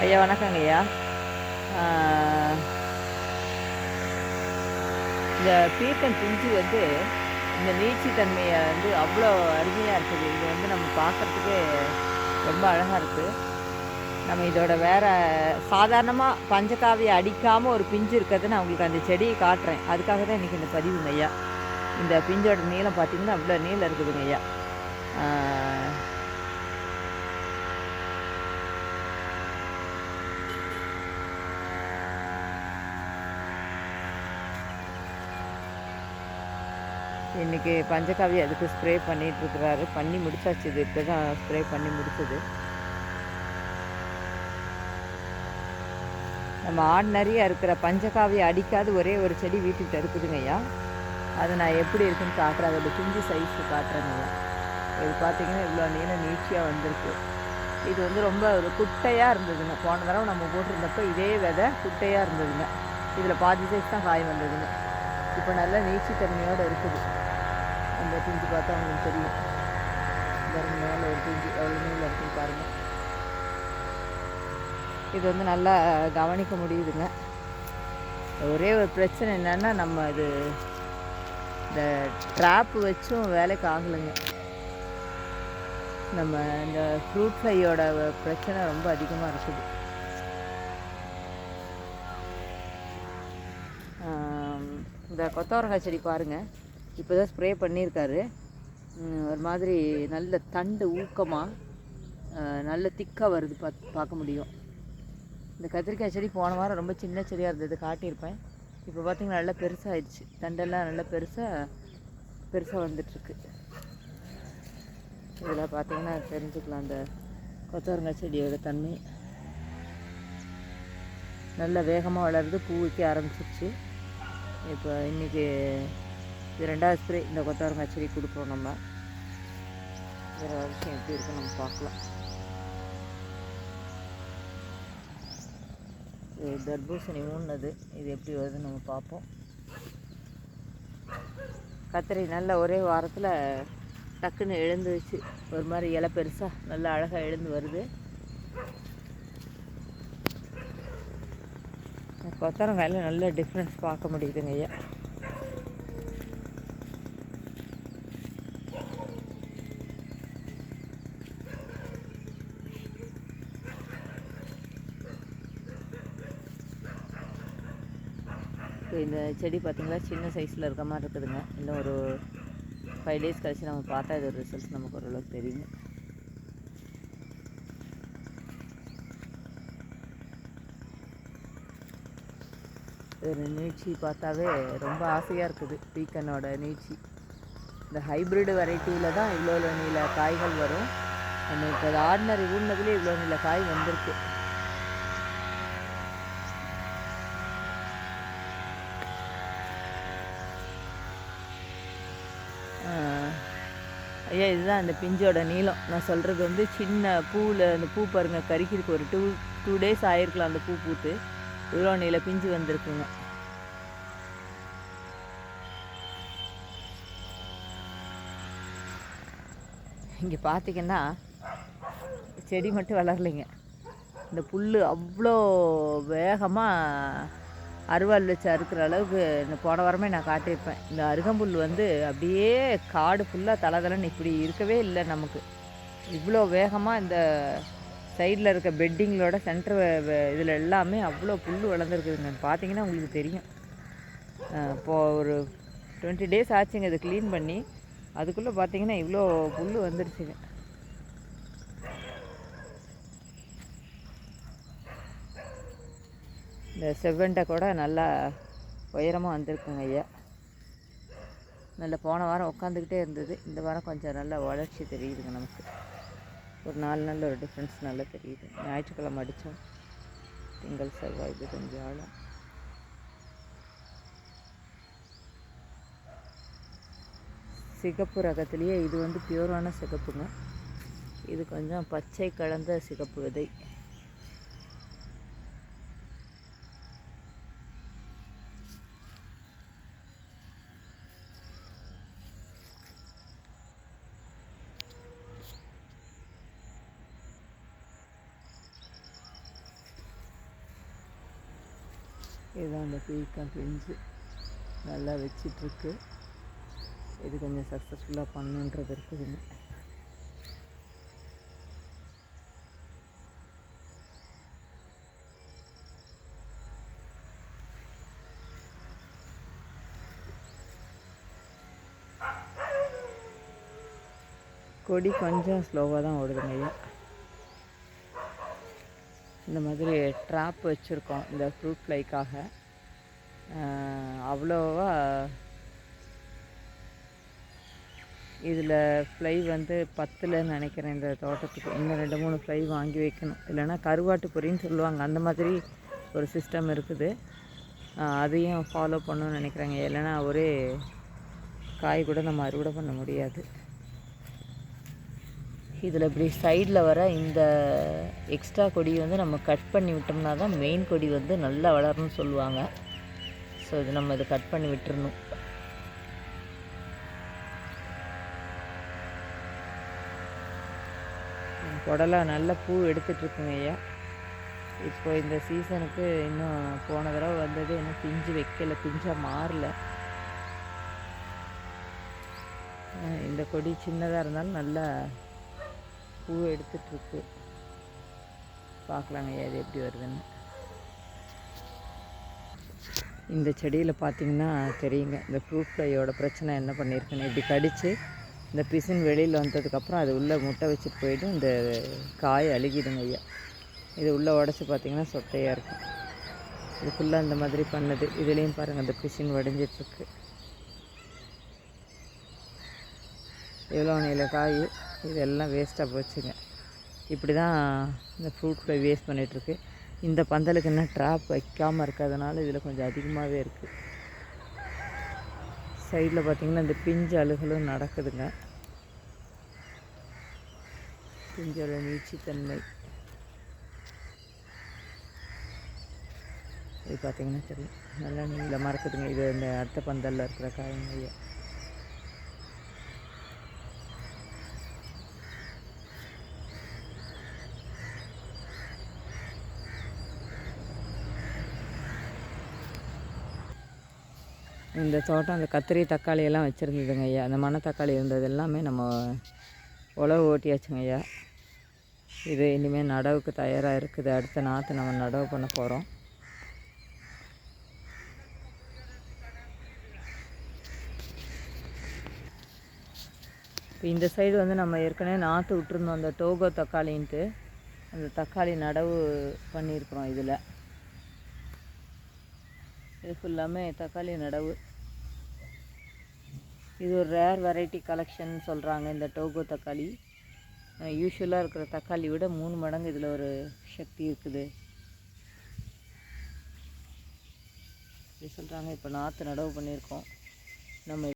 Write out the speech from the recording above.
ஐயா வணக்கங்க ஐயா. ஆ, இந்த பீர்க்கன் பிஞ்சு வந்து இந்த நீட்சி தன்மையை வந்து அவ்வளோ அருமையாக இருக்குது. இது வந்து நம்ம பார்க்குறதுக்கு ரொம்ப அழகாக இருக்குது. நம்ம இதோட வேற சாதாரணமாக பஞ்சகாவியை அடிக்காமல் ஒரு பிஞ்சு இருக்கிறது நான் உங்களுக்கு அந்த செடியை காட்டுறேன். அதுக்காக தான் இன்றைக்கி இந்த பதிவுங்க ஐயா. இந்த பிஞ்சோட நீளம் பார்த்தீங்கன்னா அவ்வளோ நீளம் இருக்குதுங்க ஐயா. ஆ, இன்றைக்கி பஞ்சகாவியை அதுக்கு ஸ்ப்ரே பண்ணிகிட்ருக்குறாரு. பண்ணி முடிச்சாச்சு. இது இப்போ தான் ஸ்ப்ரே பண்ணி முடிச்சது. நம்ம ஆர்டினரியாக இருக்கிற பஞ்சகாவியை அடிக்காத ஒரே ஒரு செடி வீட்டுக்கிட்ட இருக்குதுங்க ஐயா. அது நான் எப்படி இருக்குன்னு காட்டுறேன். அதோட பிஞ்சு சைஸு காட்டுறேங்க ஐயா. இது பார்த்தீங்கன்னா இவ்வளோ நீளம் நீட்சியாக வந்திருக்கு. இது வந்து ரொம்ப ஒரு குட்டையாக இருந்ததுங்க. போன தடவை நம்ம போட்டிருந்தப்போ இதே விதை குட்டையாக இருந்ததுங்க. இதில் பாதி சைஸ் தான் காய் வந்ததுங்க. இப்போ நல்லா நீட்சித்தன்மையோடு இருக்குது. அந்த பிஞ்சு பார்த்தா உங்களுக்கு தெரியும். பாருங்க, மேலே ஒரு பிஞ்சு எவ்வளோ நீளம் இருக்குன்னு பாருங்கள். இது வந்து நல்லா கவனிக்க முடியுதுங்க. ஒரே ஒரு பிரச்சனை என்னென்னா, நம்ம இது இந்த ட்ராப்பு வச்சும் வேலைக்கு ஆகலைங்க. நம்ம இந்த ஃப்ரூட் ஃப்ளையோட பிரச்சனை ரொம்ப அதிகமாக இருக்குது. இந்த கொத்தவரங்காய் செடி பாருங்கள், இப்போ தான் ஸ்ப்ரே பண்ணியிருக்காரு. ஒரு மாதிரி நல்ல தண்டு ஊக்கமாக நல்ல திக்காக வருது, பார்க்க முடியும். இந்த கத்திரிக்காய் செடி போன வாரம் ரொம்ப சின்ன செடியாக இருந்தது, காட்டியிருப்பேன். இப்போ பார்த்திங்கன்னா நல்லா பெருசாகிடுச்சு. தண்டெல்லாம் நல்லா பெருசாக வந்துட்டுருக்கு. இதில் பார்த்திங்கன்னா தெரிஞ்சுக்கலாம் அந்த கொத்தவரங்காய் செடியோட தன்மை. நல்ல வேகமாக வளருது, பூ வைக்க ஆரம்பிச்சிருச்சு. இப்போ இன்றைக்கி இது 2வது ஸ்ப்ரே இந்த கொத்தவரங்காய் செடி கொடுக்குறோம். நம்ம வேறு விஷயம் எப்படி இருக்குன்னு நம்ம பார்க்கலாம். இது தர்பூசணி ஊன்னது, இது எப்படி வருதுன்னு நம்ம பார்ப்போம். கத்திரி நல்ல ஒரே வாரத்தில் டக்குன்னு எழுந்துச்சு. ஒரு மாதிரி இலை பெருசாக நல்லா அழகாக எழுந்து வருது. கொத்தவரங்காயில் நல்ல டிஃப்ரென்ஸ் பார்க்க முடியுதுங்க ஐயா. இந்த செடி பார்த்திங்களா சின்ன சைஸில் இருக்க மாதிரி இருக்குதுங்க. இன்னும் ஒரு 5 days கழிச்சு நம்ம பார்த்தா இது ரிசல்ட்ஸ் நமக்கு ஓரளவுக்கு தெரியுங்க. ஒரு நீட்சி பார்த்தாவே ரொம்ப ஆசையாக இருக்குது. பீக்கனோட நீட்சி இந்த ஹைப்ரிட் வெரைட்டியில் தான் இவ்வளோ நீள காய்கள் வரும். நம்ம இப்போ ஆர்டினரி ஊன்னதுலேயே இவ்வளோ நீள காய் வந்திருக்கு. ஐயா, இதுதான் அந்த பிஞ்சோட நீளம். நான் சொல்கிறது வந்து சின்ன பூவில் அந்த பூ பாருங்கள், கறிக்கிறதுக்கு ஒரு டூ days ஆகிருக்கலாம் அந்த பூ பூத்து. இவ்வளோ நீள பிஞ்சு வந்திருக்குங்க. இங்கே பார்த்திங்கன்னா செடி மட்டும் வளரலைங்க. இந்த புல் அவ்வளோ வேகமாக அருவாள் வச்சு அறுக்கிற அளவுக்கு இந்த போன வாரமே நான் காட்டியிருப்பேன். இந்த அருகம்புல் வந்து அப்படியே காடு ஃபுல்லாக தலன்னு இப்படி இருக்கவே இல்லை நமக்கு. இவ்வளோ வேகமாக இந்த சைடில் இருக்க பெட்டிங்களோட சென்டர் இதில் எல்லாமே அவ்வளோ புல் வளர்ந்துருக்குதுங்க. பார்த்தீங்கன்னா உங்களுக்கு தெரியும். இப்போது ஒரு 20 days ஆச்சுங்க இது க்ளீன் பண்ணி. அதுக்குள்ளே பார்த்தீங்கன்னா இவ்வளோ புல் வந்துடுச்சுங்க. இந்த செவ்வண்டை கூட நல்லா உயரமாக வந்திருக்குங்க ஐயா. நல்ல போன வாரம் உட்காந்துக்கிட்டே இருந்தது. இந்த வாரம் கொஞ்சம் நல்லா வளர்ச்சி தெரியுதுங்க நமக்கு. ஒரு 4 நாள் ஒரு டிஃப்ரென்ஸ் நல்லா தெரியுது. ஞாயிற்றுக்கிழமை அடித்தோம். திங்கள் செவ்வாய் இது கொஞ்சம் ஆழம். சிகப்பு ரகத்துலேயே இது வந்து பியூரான சிகப்புங்க. இது கொஞ்சம் பச்சை கலந்த சிகப்பு விதை. இதுதான் அந்த பீக்கா பிஞ்சு நல்லா வச்சிட்ருக்கு. இது கொஞ்சம் சக்ஸஸ்ஃபுல்லாக பண்ணுன்றது இருக்குதுங்க. கொடி கொஞ்சம் ஸ்லோவாக தான் ஓடுதுங்க ஐயா. இந்த மாதிரி ட்ராப் வச்சுருக்கோம் இந்த ஃப்ரூட் ஃப்ளைக்காக. அவ்வளோவா இதில் ஃப்ளை வந்து பத்தலைன்னு நினைக்கிறேன் இந்த தோட்டத்துக்கு. இன்னும் 2-3 ஃப்ளை வாங்கி வைக்கணும். இல்லைன்னா கருவாட்டு பொரின்னு சொல்லுவாங்க, அந்த மாதிரி ஒரு சிஸ்டம் இருக்குது. அதையும் ஃபாலோ பண்ணணும்னு நினைக்கிறாங்க. இல்லைன்னா ஒரே காய் கூட நம்ம அறுவடை பண்ண முடியாது. இதில் இப்படி சைடில் வர இந்த எக்ஸ்ட்ரா கொடி வந்து நம்ம கட் பண்ணி விட்டோம்னா தான் மெயின் கொடி வந்து நல்லா வளரும்னு சொல்லுவாங்க. ஸோ இது நம்ம இதை கட் பண்ணி விட்டுறணும். புடலாம் நல்ல பூ எடுத்துகிட்ருக்குங்க ஐயா. இப்போ இந்த சீசனுக்கு இன்னும் போன தடவை வந்தது இன்னும் பிஞ்சு வைக்கலை, பிஞ்சாக மாறல. இந்த கொடி சின்னதாக இருந்தாலும் நல்லா பூ எடுத்துகிட்ருக்கு. பார்க்கலாங்க ஐயா இது எப்படி வருதுன்னு. இந்த செடியில் பார்த்திங்கன்னா தெரியுங்க இந்த ஃப்ரூட் ஃப்ளையோட பிரச்சனை என்ன பண்ணியிருக்குன்னு. இப்படி கடித்து இந்த பிசின் வெளியில் வந்ததுக்கப்புறம் அது உள்ளே முட்டை வச்சுட்டு போயிட்டு இந்த காய் அழுகிடுங்க ஐயா. இது உள்ளே உடச்சி பார்த்திங்கன்னா சொட்டையாக இருக்கும். இது ஃபுல்லாக இந்த மாதிரி பண்ணுது. இதுலேயும் பாருங்கள் அந்த பிசின் வடிஞ்சிட்ருக்கு. எவ்வளோ நீல காய் இதெல்லாம் வேஸ்ட்டாக போச்சுங்க. இப்படி தான் இந்த ஃப்ரூட் ஃப்ளை வேஸ்ட் பண்ணிகிட்ருக்கு. இந்த பந்தலுக்கு என்ன ட்ராப் வைக்காமல் இருக்கிறதுனால இதில் கொஞ்சம் அதிகமாகவே இருக்குது. சைடில் பார்த்திங்கன்னா இந்த பிஞ்சு அழுகலும் நடக்குதுங்க. பிஞ்சோட நீட்சித்தன்மை இது பார்த்திங்கன்னா தெரியும், நல்லா நீளமாக இருக்குதுங்க. இது இந்த அடுத்த பந்தலில் இருக்கிற காய்ங்க. இந்த தோட்டம் அந்த கத்திரி தக்காளி எல்லாம் வச்சுருந்ததுங்க ஐயா. அந்த மணத்தக்காளி இருந்தது எல்லாமே நம்ம உழவு ஓட்டியாச்சுங்க ஐயா. இது இனிமேல் நடவுக்கு தயாராக இருக்குது. அடுத்த நாற்று நம்ம நடவு பண்ண போகிறோம். இப்போ இந்த சைடு வந்து நம்ம ஏற்கனவே நாற்று விட்டுருந்தோம் அந்த டோகோ தக்காளின்ட்டு. அந்த தக்காளி நடவு பண்ணியிருக்கிறோம். இதில் இது ஃபுல்லாமே தக்காளி நடவு. இது ஒரு ரேர் வெரைட்டி கலெக்ஷன் சொல்கிறாங்க இந்த டோகோ தக்காளி. யூஸ்வலாக இருக்கிற தக்காளி விட 3 மடங்கு இதில் ஒரு சக்தி இருக்குது அப்படி சொல்கிறாங்க. இப்போ நாற்று நடவு பண்ணியிருக்கோம் நம்ம.